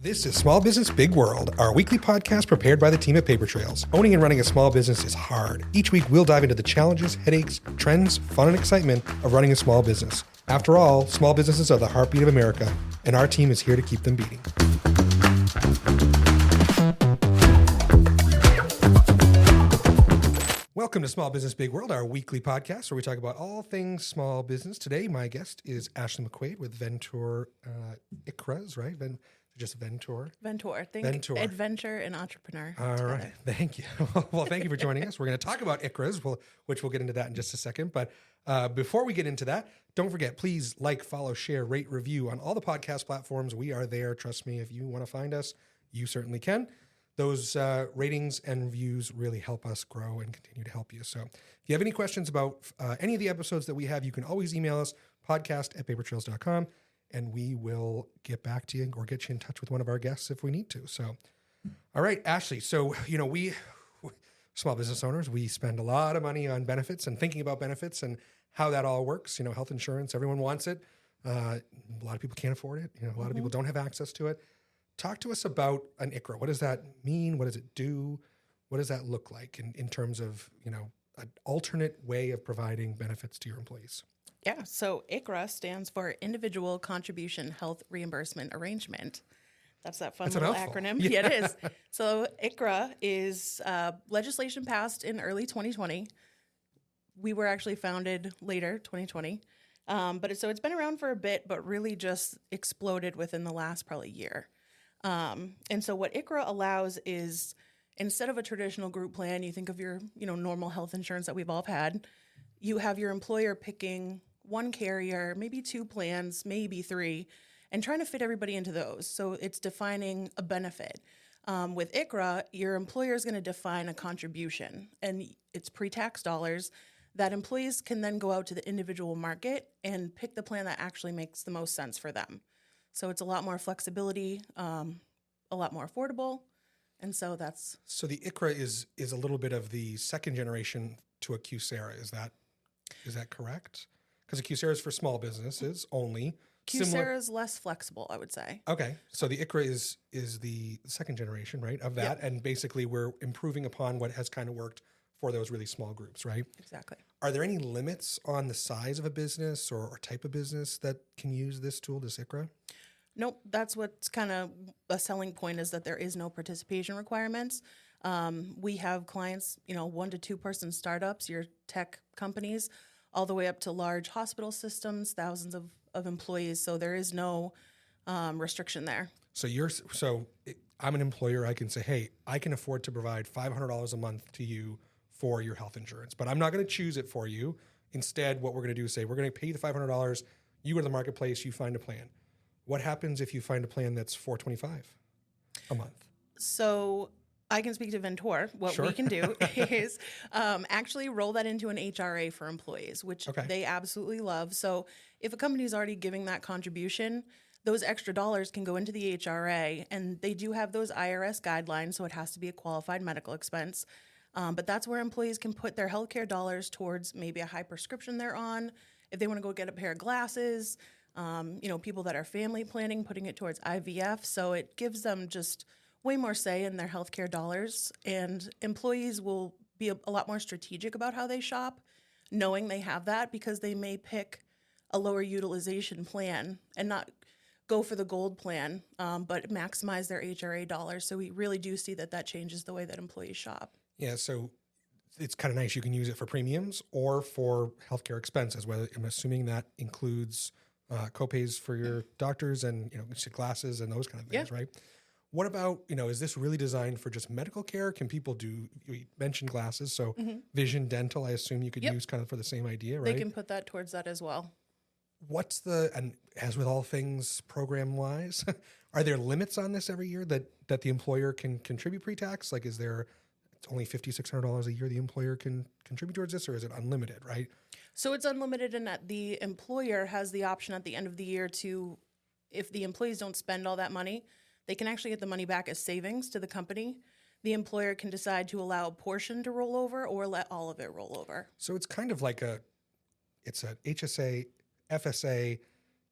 This is Small Business Big World, our weekly podcast prepared by the team at Paper Trails. Owning and running a small business is hard. Each week, we'll dive into the challenges, headaches, trends, fun, and excitement of running a small business. After all, small businesses are the heartbeat of America, and our team is here to keep them beating. Welcome to Small Business Big World, our weekly podcast where we talk about all things small business. Today, my guest is Ashley McQuade with Venture ICRAs, right? Just Venture. Think adventure and entrepreneur. All together. right. Thank you. Well, thank you for joining us. We're going to talk about ICRAs, which we'll get into that in just a second. But before we get into that, don't forget, please like, follow, share, rate, review on all the podcast platforms. We are there. Trust me, if you want to find us, you certainly can. Those ratings and reviews really help us grow and continue to help you. So if you have any questions about any of the episodes that we have, you can always email us, podcast@papertrails.com. And we will get back to you or get you in touch with one of our guests if we need to. So, all right, Ashley. So, we small business owners, we spend a lot of money on benefits and thinking about benefits and how that all works. Health insurance, everyone wants it. A lot of people can't afford it. A lot of people don't have access to it. Talk to us about an ICRA. What does that mean? What does it do? What does that look like in terms of, an alternate way of providing benefits to your employees? Yeah, so ICRA stands for Individual Contribution Health Reimbursement Arrangement. That's that fun little acronym. Yeah, it is. So ICRA is legislation passed in early 2020. We were actually founded later, 2020. So it's been around for a bit, but really just exploded within the last probably year. And so what ICRA allows is, instead of a traditional group plan, you think of your, normal health insurance that we've all had, you have your employer picking one carrier, maybe two plans, maybe three, and trying to fit everybody into those. So it's defining a benefit. With ICRA, your employer is going to define a contribution, and it's pre-tax dollars that employees can then go out to the individual market and pick the plan that actually makes the most sense for them. So it's a lot more flexibility, a lot more affordable, and so that's... So the ICRA is a little bit of the second generation to a ICHRA. Is that correct? Because a ICHRA is for small businesses only. ICHRA is less flexible, I would say. Okay. So the ICRA is the second generation, right, of that. Yep. And basically we're improving upon what has kind of worked for those really small groups, right? Exactly. Are there any limits on the size of a business or type of business that can use this tool, this ICRA? Nope. That's what's kind of a selling point, is that there is no participation requirements. We have clients, 1 to 2 person startups, your tech companies, all the way up to large hospital systems, thousands of employees. So there is no restriction there. So I'm an employer. I can say, hey, I can afford to provide $500 a month to you for your health insurance, but I'm not going to choose it for you. Instead, what we're going to do is say, we're going to pay you the $500. You go to the marketplace, you find a plan. What happens if you find a plan that's $425 a month? So I can speak to Venture. What we can do is actually roll that into an ICHRA for employees, which they absolutely love. So if a company is already giving that contribution, those extra dollars can go into the ICHRA, and they do have those IRS guidelines, so it has to be a qualified medical expense. But that's where employees can put their healthcare dollars towards maybe a high prescription they're on. If they want to go get a pair of glasses, people that are family planning, putting it towards IVF. So it gives them just way more say in their healthcare dollars, and employees will be a lot more strategic about how they shop, knowing they have that, because they may pick a lower utilization plan and not go for the gold plan, but maximize their HRA dollars. So we really do see that changes the way that employees shop. Yeah, so it's kind of nice. You can use it for premiums or for healthcare expenses. Whether I'm assuming that includes copays for your doctors and glasses and those kind of things, right? What about, is this really designed for just medical care? Can people do, you mentioned glasses, so vision, dental, I assume you could use kind of for the same idea, right? They can put that towards that as well. And as with all things program-wise, are there limits on this every year that the employer can contribute pre-tax? Like, it's only $5,600 a year the employer can contribute towards this, or is it unlimited, right? So it's unlimited in that the employer has the option at the end of the year to, if the employees don't spend all that money, they can actually get the money back as savings to the company. The employer can decide to allow a portion to roll over or let all of it roll over. So it's kind of like it's a HSA, FSA,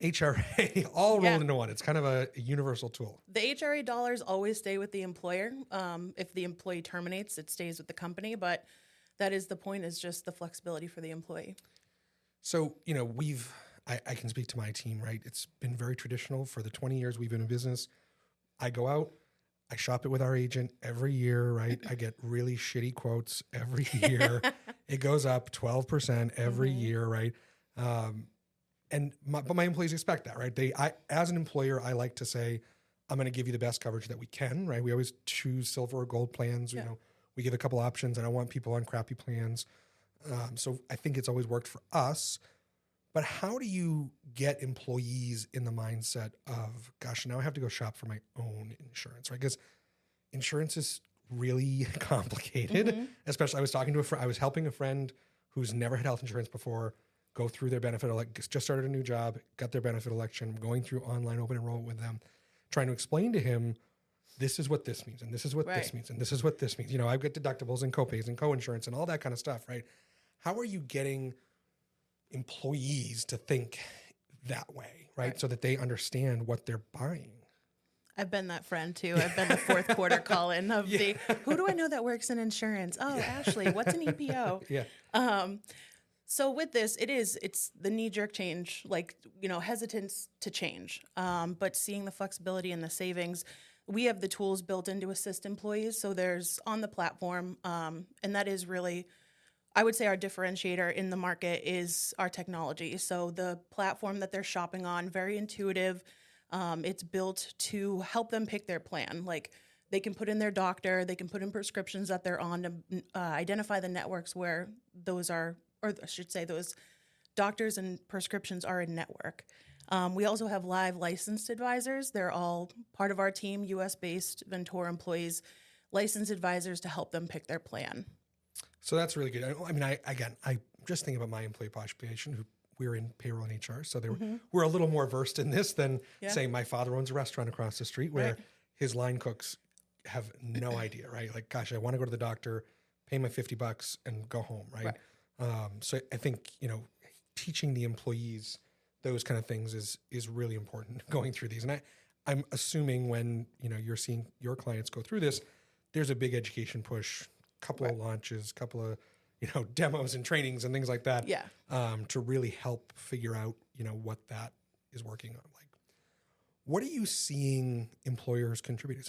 HRA all rolled into one. It's kind of a universal tool. The HRA dollars always stay with the employer. If the employee terminates, it stays with the company. But that is the point, is just the flexibility for the employee. So, I can speak to my team, right? It's been very traditional for the 20 years we've been in business. I go out, I shop it with our agent every year, right? I get really shitty quotes every year. It goes up 12% every year, right? But my employees expect that, right? As an employer, I like to say, I'm going to give you the best coverage that we can, right? We always choose silver or gold plans. Yeah. We give a couple options. I don't want people on crappy plans. So I think it's always worked for us. But how do you get employees in the mindset of, gosh, now I have to go shop for my own insurance, right? Because insurance is really complicated. Especially, I was helping a friend who's never had health insurance before go through their benefit, just started a new job, got their benefit election, going through online open enrollment with them, trying to explain to him, this is what this means, and this is what this means, and this is what this means. I've got deductibles and copays and coinsurance and all that kind of stuff, right? How are you getting employees to think that way, right? So that they understand what they're buying? I've been that friend too. I've been the fourth quarter call-in of who do I know that works in insurance? Oh, Ashley, what's an EPO? So with this, it's the knee-jerk change, hesitance to change. But seeing the flexibility and the savings, we have the tools built in to assist employees. So there's on the platform, and that is really, I would say, our differentiator in the market is our technology. So the platform that they're shopping on, very intuitive. It's built to help them pick their plan. Like, they can put in their doctor, they can put in prescriptions that they're on to identify the networks where those are, or I should say those doctors and prescriptions are in network. We also have live licensed advisors. They're all part of our team, US-based Ventura employees, licensed advisors to help them pick their plan. So that's really good. I mean, I just think about my employee population who we're in payroll and HR. So we're a little more versed in this than, say, my father owns a restaurant across the street where his line cooks have no idea, right? Like, gosh, I want to go to the doctor, pay my $50 and go home, right? So I think, teaching the employees those kind of things is really important going through these. And I'm assuming when, you're seeing your clients go through this, there's a big education push, couple of launches, couple of, demos and trainings and things like that. To really help figure out, what that is working on. Like, what are you seeing employers contribute?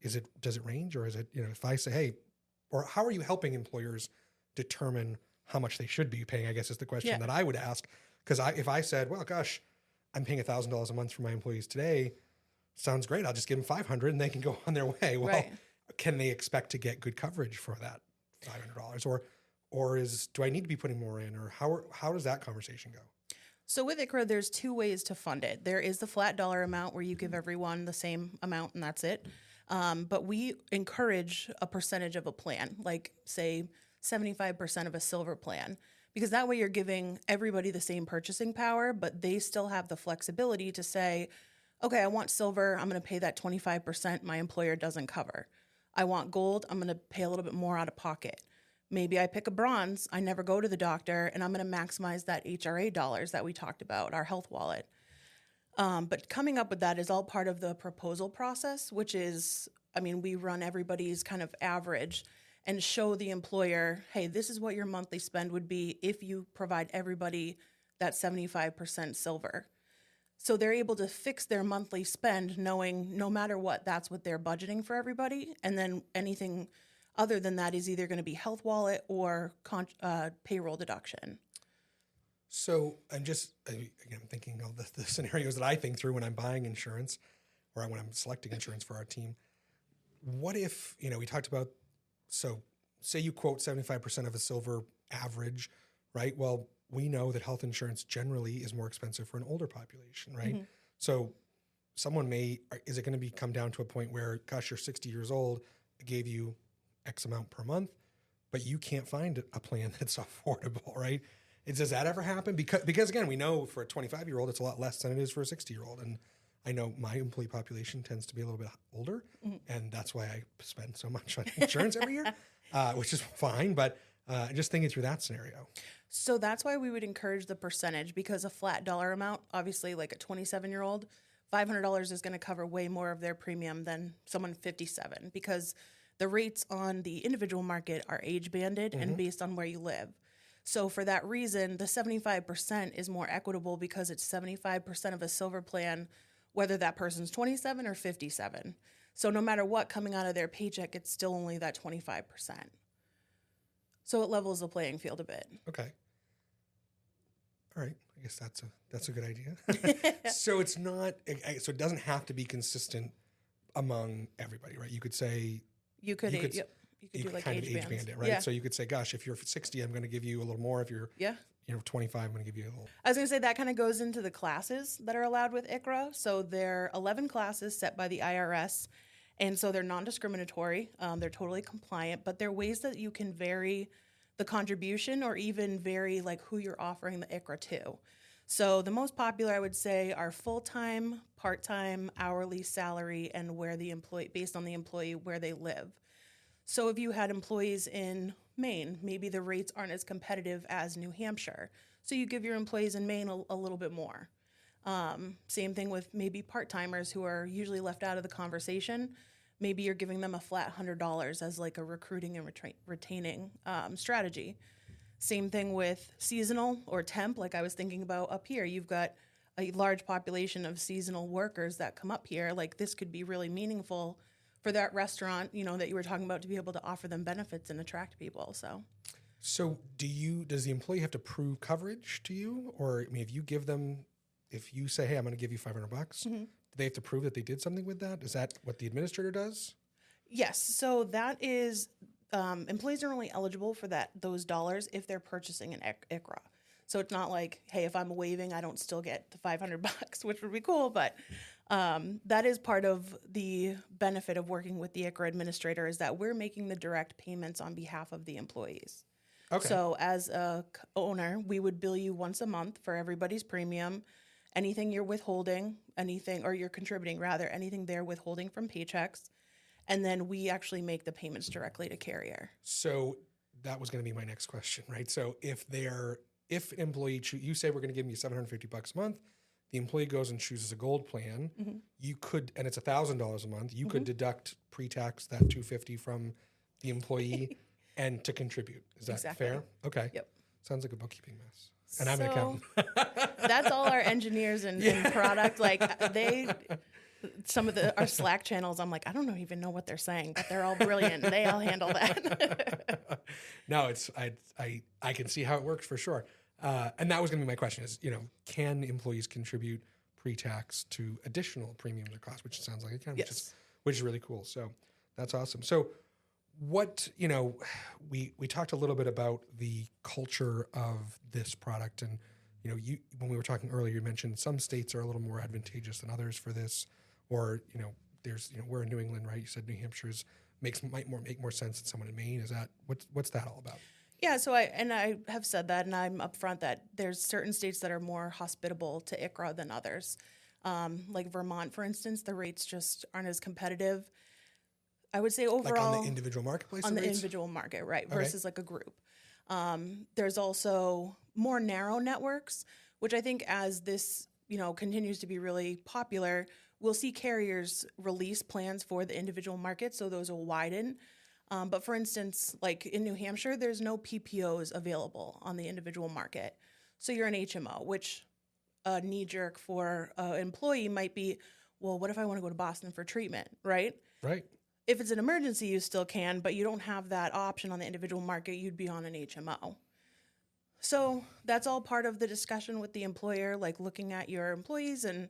Is it, does it range, or is it, if I say, hey, or how are you helping employers determine how much they should be paying, I guess is the question that I would ask. Because if I said, well, gosh, I'm paying $1,000 a month for my employees today, sounds great. I'll just give them $500 and they can go on their way. Well, can they expect to get good coverage for that $500? Or do I need to be putting more in? Or how does that conversation go? So with ICRA, there's two ways to fund it. There is the flat dollar amount where you give everyone the same amount and that's it. But we encourage a percentage of a plan, like say 75% of a silver plan, because that way you're giving everybody the same purchasing power, but they still have the flexibility to say, okay, I want silver, I'm going to pay that 25% my employer doesn't cover. I want gold, I'm going to pay a little bit more out of pocket. Maybe I pick a bronze, I never go to the doctor, and I'm going to maximize that HRA dollars that we talked about, our health wallet. But coming up with that is all part of the proposal process, which is, we run everybody's kind of average and show the employer, hey, this is what your monthly spend would be if you provide everybody that 75% silver. So they're able to fix their monthly spend knowing no matter what, that's what they're budgeting for everybody. And then anything other than that is either going to be health wallet or payroll deduction. So I'm thinking of the scenarios that I think through when I'm buying insurance or when I'm selecting insurance for our team. What if, we talked about, so say you quote 75% of a silver average, right? Well, we know that health insurance generally is more expensive for an older population, right? Mm-hmm. So is it going to come down to a point where, gosh, you're 60 years old, I gave you X amount per month, but you can't find a plan that's affordable, right? Does that ever happen? Because again, we know for a 25-year-old, it's a lot less than it is for a 60-year-old. And I know my employee population tends to be a little bit older, and that's why I spend so much on insurance every year, which is fine. But Just thinking through that scenario. So that's why we would encourage the percentage, because a flat dollar amount, obviously like a 27-year-old, $500 is going to cover way more of their premium than someone 57, because the rates on the individual market are age banded and based on where you live. So for that reason, the 75% is more equitable because it's 75% of a silver plan, whether that person's 27 or 57. So no matter what coming out of their paycheck, it's still only that 25%. So it levels the playing field a bit. Okay. All right. I guess that's a good idea. So it's not, so it doesn't have to be consistent among everybody, right? You could say, you could do like kind age of age bands. band it, right? Yeah. So you could say, gosh, if you're 60, I'm going to give you a little more. If you're 25, I'm going to give you a little. I was going to say that kind of goes into the classes that are allowed with ICRA. So there are 11 classes set by the IRS. And so they're non-discriminatory. They're totally compliant, but there are ways that you can vary the contribution or even vary like who you're offering the ICRA to. So the most popular, I would say, are full-time, part-time, hourly salary, and where the employee, based on the employee, where they live. So if you had employees in Maine, maybe the rates aren't as competitive as New Hampshire. So you give your employees in Maine a little bit more. Same thing with maybe part-timers who are usually left out of the conversation. Maybe you're giving them a flat $100 as like a recruiting and retaining strategy. Same thing with seasonal or temp, like I was thinking about up here. You've got a large population of seasonal workers that come up here. Like this could be really meaningful for that restaurant, that you were talking about, to be able to offer them benefits and attract people. So does the employee have to prove coverage to you? Or I mean, if you say, hey, I'm going to give you $500, do they have to prove that they did something with that? Is that what the administrator does? Yes. So that is, employees are only eligible for those dollars if they're purchasing an ICRA. So it's not like, hey, if I'm waiving, I don't still get the $500, which would be cool. But that is part of the benefit of working with the ICRA administrator, is that we're making the direct payments on behalf of the employees. Okay. So as a owner, we would bill you once a month for everybody's premium. Anything you're withholding, or you're contributing rather, anything they're withholding from paychecks. And then we actually make the payments directly to carrier. So that was going to be my next question, right? So if an employee, you say we're going to give you $750 a month, the employee goes and chooses a gold plan, you could, and it's $1,000 a month, you could deduct pre-tax that $250 from the employee and to contribute. Is that fair? Okay. Yep. Sounds like a bookkeeping mess. And I'm an accountant. That's all our engineers and product. Like some of our Slack channels, I'm like, I don't even know what they're saying, but they're all brilliant. They all handle that. No, I can see how it works for sure. And that was going to be my question is, can employees contribute pre-tax to additional premiums or costs, which sounds like it can, which is really cool. So that's awesome. So what, we talked a little bit about the culture of this product. And, when we were talking earlier, you mentioned some states are a little more advantageous than others for this. Or, we're in New England, right? You said New Hampshire's might make more sense than someone in Maine. Is that, what's that all about? Yeah, so I have said that, and I'm upfront that there's certain states that are more hospitable to ICRA than others. Like Vermont, for instance, the rates just aren't as competitive. I would say overall, like on the individual marketplace, on the individual market, right? Okay. Versus like a group. There's also more narrow networks, which I think as this continues to be really popular, we'll see carriers release plans for the individual market, so those will widen. But for instance, like in New Hampshire, there's no PPOs available on the individual market. So you're an HMO, which a knee-jerk for an employee might be, well, what if I want to go to Boston for treatment, right? Right. If it's an emergency, you still can, but you don't have that option on the individual market. You'd be on an HMO. So that's all part of the discussion with the employer, like looking at your employees and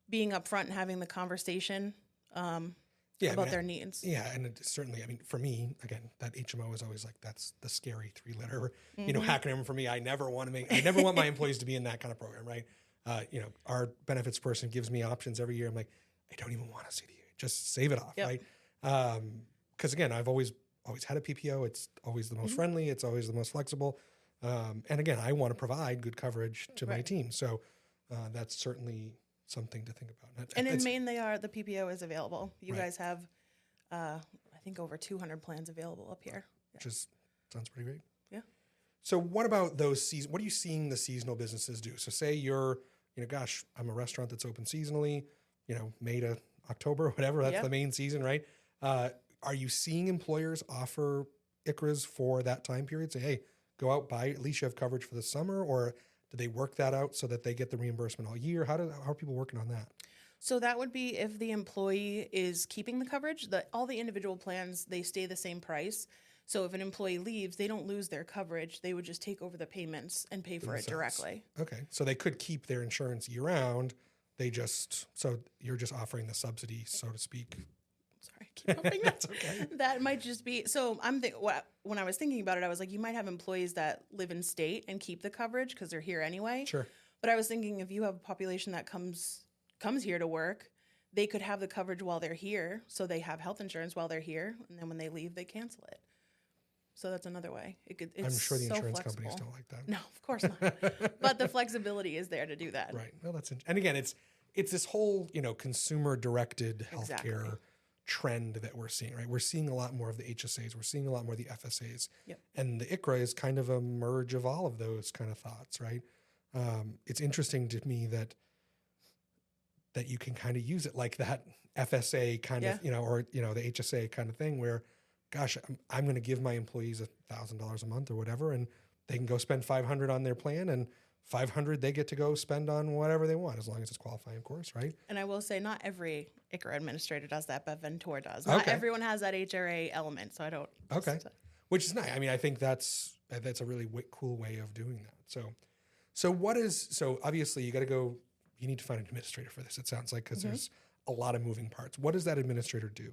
being upfront and having the conversation about their needs. Yeah, and certainly, for me, again, that HMO is always like, that's the scary 3-letter, acronym for me. I never want my employees to be in that kind of program, right? Our benefits person gives me options every year. I'm like, I don't even want to see the just save it off, right? Because again, I've always had a PPO. It's always the most friendly. It's always the most flexible. And again, I want to provide good coverage to my team. So that's certainly something to think about. And in Maine, the PPO is available. You guys have, I think, over 200 plans available up here. Which sounds pretty great. Yeah. So what about those what are you seeing the seasonal businesses do? So say you're, gosh, I'm a restaurant that's open seasonally, May to October, whatever, that's the main season, right? Are you seeing employers offer ICRAs for that time period? Say, hey, go out, buy, at least you have coverage for the summer, or do they work that out so that they get the reimbursement all year? How are people working on that? So that would be if the employee is keeping the coverage, all the individual plans, they stay the same price. So if an employee leaves, they don't lose their coverage. They would just take over the payments and pay for it directly. Okay. So they could keep their insurance year round. So you're just offering the subsidy, so to speak. Sorry, keep hoping that's okay. That might just be, so when I was thinking about it, I was like, you might have employees that live in state and keep the coverage because they're here anyway. Sure. But I was thinking if you have a population that comes here to work, they could have the coverage while they're here. So they have health insurance while they're here. And then when they leave, they cancel it. So that's another way. It's I'm sure the insurance flexible. companies don't like that. No, of course not. But the flexibility is there to do that. Right. Well, and again, it's this whole, consumer directed healthcare trend that we're seeing, right? We're seeing a lot more of the HSAs. We're seeing a lot more of the FSAs. Yep. And the ICRA is kind of a merge of all of those kind of thoughts, right? It's interesting to me that you can kind of use it like that FSA kind of, or, the HSA kind of thing where, gosh, I'm going to give my employees $1,000 a month or whatever, and they can go spend $500 on their plan, and $500 they get to go spend on whatever they want, as long as it's qualifying, of course, right? And I will say, not every ICRA administrator does that, but Ventura does. Not everyone has that HRA element, so I don't. Okay, which is nice. I mean, I think that's a really cool way of doing that. So obviously you got to go. You need to find an administrator for this. It sounds like because there's a lot of moving parts. What does that administrator do?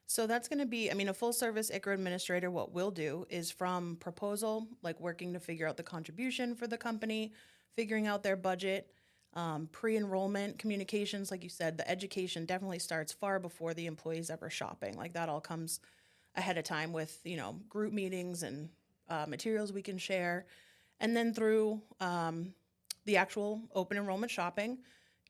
So that's going to be, a full service ICRA administrator, what we'll do is from proposal, like working to figure out the contribution for the company, figuring out their budget, pre-enrollment communications, like you said, the education definitely starts far before the employee's ever shopping. Like that all comes ahead of time with, group meetings and materials we can share. And then through the actual open enrollment shopping,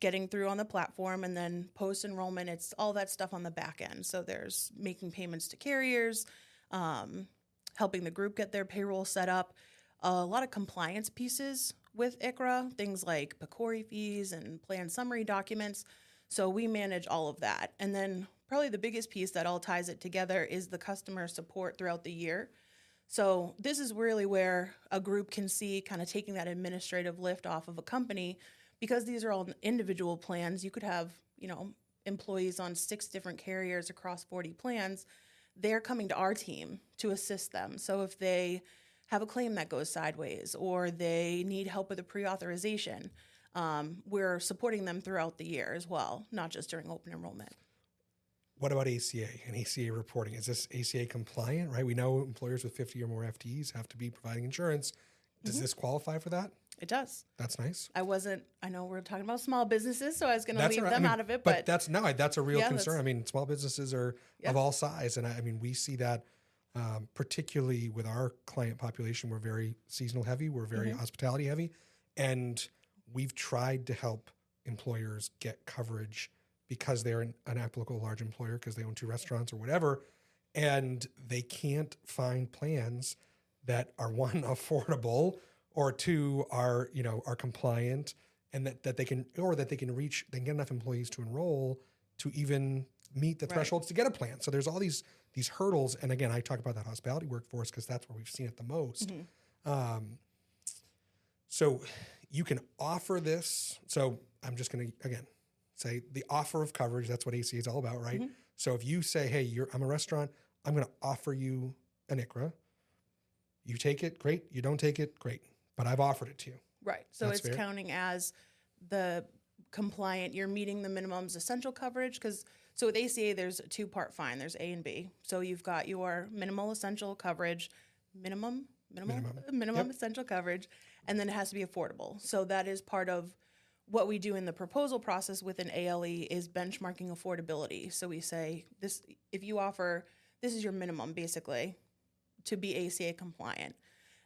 getting through on the platform, and then post-enrollment, it's all that stuff on the back end. So there's making payments to carriers, helping the group get their payroll set up, a lot of compliance pieces with ICRA, things like PCORI fees and plan summary documents. So we manage all of that. And then probably the biggest piece that all ties it together is the customer support throughout the year. So this is really where a group can see kind of taking that administrative lift off of a company, because these are all individual plans. You could have, employees on 6 different carriers across 40 plans. They're coming to our team to assist them. So if they have a claim that goes sideways or they need help with a pre-authorization, we're supporting them throughout the year as well, not just during open enrollment. What about ACA and ACA reporting? Is this ACA compliant, right? We know employers with 50 or more FTEs have to be providing insurance. Does this qualify for that? It does. That's nice. I know we're talking about small businesses, so I was going to leave them out of it. But that's a real concern. I mean, small businesses are of all size. And we see that particularly with our client population. We're very seasonal heavy. We're very hospitality heavy. And we've tried to help employers get coverage because they're an applicable large employer, because they own 2 restaurants or whatever, and they can't find plans that are, 1, affordable, or 2, are compliant, and that they can reach, they can get enough employees to enroll to even meet the thresholds to get a plan. So there's all these hurdles. And again, I talk about that hospitality workforce because that's where we've seen it the most. So you can offer this. So I'm just going to, again, say the offer of coverage. That's what ACA is all about, right? So if you say, hey, I'm a restaurant, I'm going to offer you an ICRA. You take it, great. You don't take it, great. But I've offered it to you. Right. So that's fair. Counting as the compliant, you're meeting the minimums essential coverage. So with ACA, there's a 2-part fine. There's A and B. So you've got your minimal essential coverage, minimum essential coverage, and then it has to be affordable. So that is part of what we do in the proposal process with an ALE is benchmarking affordability. So we say this: if you offer, this is your minimum basically to be ACA compliant.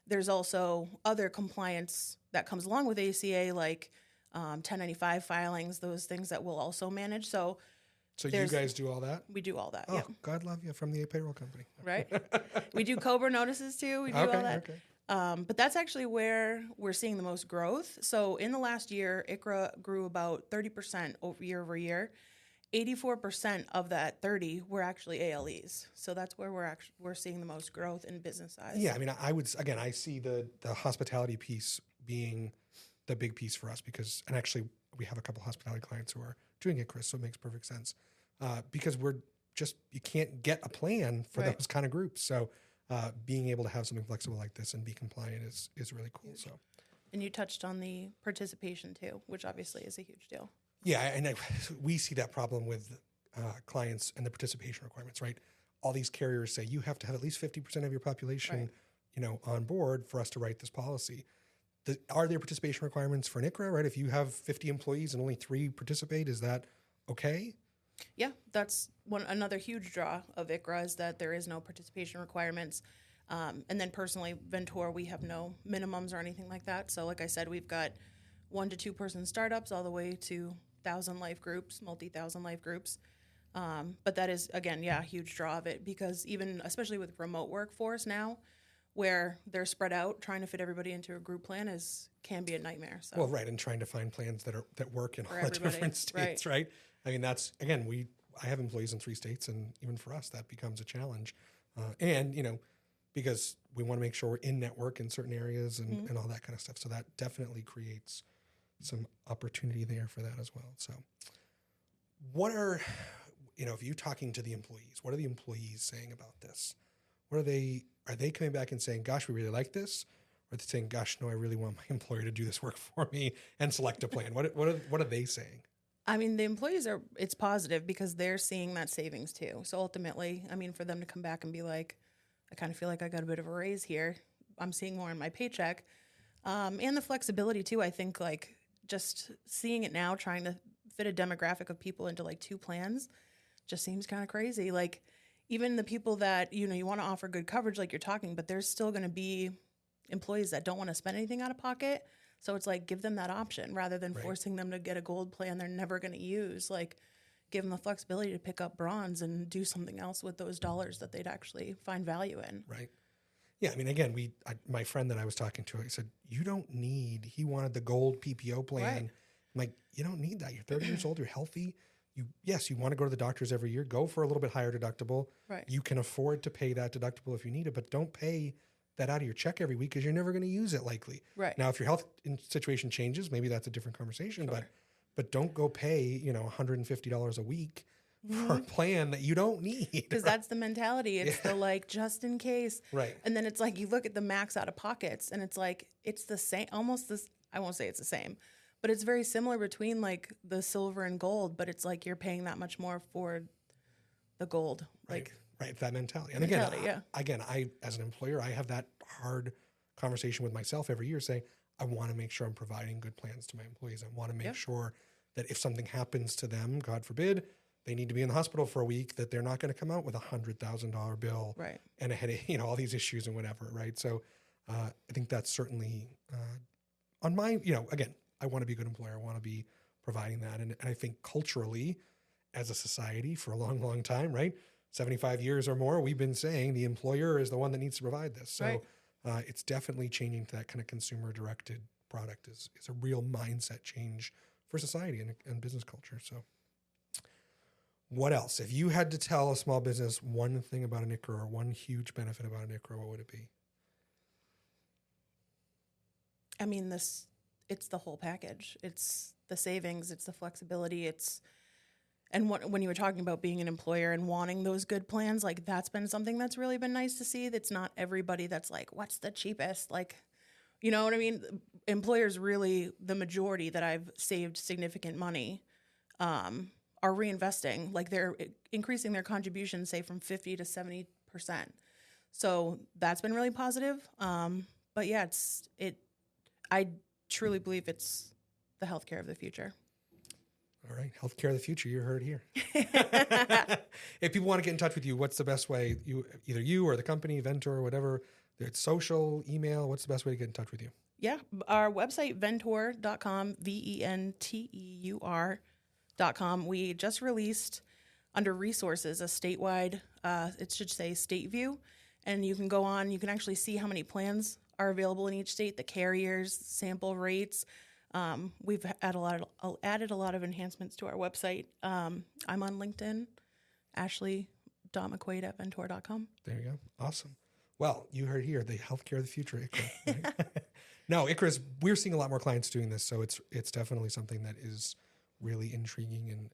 There's also other compliance that comes along with ACA, like 1095 filings, those things that we'll also manage. So you guys do all that? We do all that. Oh, God love you, from the payroll company. Right. We do COBRA notices too. We do all that. Okay. But that's actually where we're seeing the most growth. So in the last year, ICRA grew about 30% year over year. 84% of that 30 were actually ALEs. So that's where we're seeing the most growth in business size. Yeah, I mean, I see the hospitality piece being the big piece for us because, and actually we have a couple hospitality clients who are doing ICRA, so it makes perfect sense because you can't get a plan for those kind of groups. So being able to have something flexible like this and be compliant is really cool. So, and you touched on the participation too, which obviously is a huge deal. Yeah, and we see that problem with clients and the participation requirements, right? All these carriers say you have to have at least 50% of your population, on board for us to write this policy. Are there participation requirements for an ICRA, right? If you have 50 employees and only 3 participate, is that okay? Yeah, that's another huge draw of ICRA is that there is no participation requirements. And then personally, Ventor, we have no minimums or anything like that. So like I said, we've got 1 to 2 person startups all the way to 1,000 life groups, multi-thousand life groups. But that is, again, a huge draw of it because especially with remote workforce now, where they're spread out, trying to fit everybody into a group plan can be a nightmare. So. Well, right, and trying to find plans that work in all the different states, right? I mean, that's, again, I have employees in 3 states, and even for us, that becomes a challenge. And, because we want to make sure we're in network in certain areas and all that kind of stuff. So that definitely creates some opportunity there for that as well. So what are, if you're talking to the employees, what are the employees saying about this? Are they coming back and saying, gosh, we really like this? Or are they saying, gosh, no, I really want my employer to do this work for me and select a plan? What are they saying? I mean, the employees it's positive because they're seeing that savings too. So ultimately, I mean, for them to come back and be like, I kind of feel like I got a bit of a raise here. I'm seeing more in my paycheck. And the flexibility too, I think like just seeing it now, trying to fit a demographic of people into like 2 plans just seems kind of crazy. Like even the people that, you want to offer good coverage like you're talking, but there's still going to be employees that don't want to spend anything out of pocket. So it's like, give them that option rather than forcing them to get a gold plan they're never going to use. Like give them the flexibility to pick up bronze and do something else with those dollars that they'd actually find value in. Right. Yeah, I mean, again, my friend that I was talking to, I said, he wanted the gold PPO plan. Right. I'm like, you don't need that. You're 30 years old, you're healthy. You want to go to the doctors every year, go for a little bit higher deductible. Right. You can afford to pay that deductible if you need it, but don't pay that out of your check every week because you're never going to use it likely. Right. Now, if your health situation changes, maybe that's a different conversation, but don't go pay, $150 a week for a plan that you don't need. Because that's the mentality. It's the like, just in case. Right. And then it's like, you look at the max out of pockets and it's like, it's the same, almost this, I won't say it's the same, but it's very similar between like the silver and gold, but it's like, you're paying that much more for the gold. Right. Right. That mentality. And again, I, as an employer, I have that hard conversation with myself every year saying, I want to make sure I'm providing good plans to my employees. I want to make sure that if something happens to them, God forbid, they need to be in the hospital for a week, that they're not going to come out with $100,000 bill and a headache, all these issues and whatever. Right. So I think that's certainly on my, again, I want to be a good employer. I want to be providing that. And I think culturally as a society for a long, long time, right? 75 years or more, we've been saying the employer is the one that needs to provide this. So it's definitely changing to that kind of consumer-directed product is a real mindset change for society and business culture. So what else? If you had to tell a small business one thing about an ICRA or one huge benefit about an ICRA, what would it be? I mean, it's the whole package. It's the savings, it's the flexibility, and when you were talking about being an employer and wanting those good plans, like that's been something that's really been nice to see. That's not everybody that's like, what's the cheapest? Like, you know what I mean? Employers really, the majority that I've saved significant money are reinvesting. Like they're increasing their contribution, say from 50 to 70%. So that's been really positive. But yeah, I truly believe it's the healthcare of the future. All right. Healthcare of the future. You heard it here. If people want to get in touch with you, what's the best way? Either you or the company, Ventor, or whatever. It's social, email. What's the best way to get in touch with you? Yeah. Our website, venteur.com, venteur.com. We just released under resources a statewide, it should say state view. And you can go on, you can actually see how many plans are available in each state, the carriers, sample rates. We've added a lot of enhancements to our website. I'm on LinkedIn, Ashley.McQuade at Ventor.com. There you go. Awesome. Well, you heard here, the healthcare of the future, ICRA. Right? No, ICRA's, we're seeing a lot more clients doing this, so it's definitely something that is really intriguing, and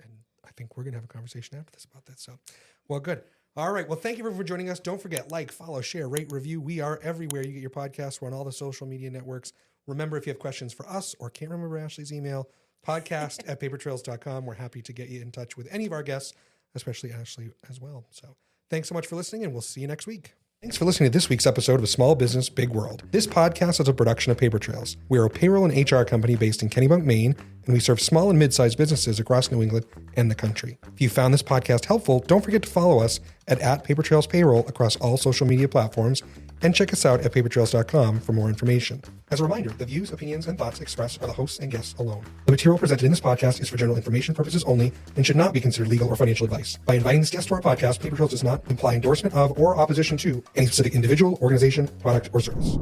I think we're going to have a conversation after this about that. So, well, good. All right. Well, thank you for joining us. Don't forget, like, follow, share, rate, review. We are everywhere you get your podcasts. We're on all the social media networks. Remember, if you have questions for us or can't remember Ashley's email, podcast@papertrails.com. We're happy to get you in touch with any of our guests, especially Ashley as well. So thanks so much for listening, and we'll see you next week. Thanks for listening to this week's episode of Small Business, Big World. This podcast is a production of Paper Trails. We are a payroll and HR company based in Kennebunk, Maine, and we serve small and mid-sized businesses across New England and the country. If you found this podcast helpful, don't forget to follow us at Paper Trails Payroll across all social media platforms, and check us out at papertrails.com for more information. As a reminder, the views, opinions, and thoughts expressed are the hosts and guests alone. The material presented in this podcast is for general information purposes only and should not be considered legal or financial advice. By inviting this guest to our podcast, Paper Trails does not imply endorsement of or opposition to any specific individual, organization, product, or service.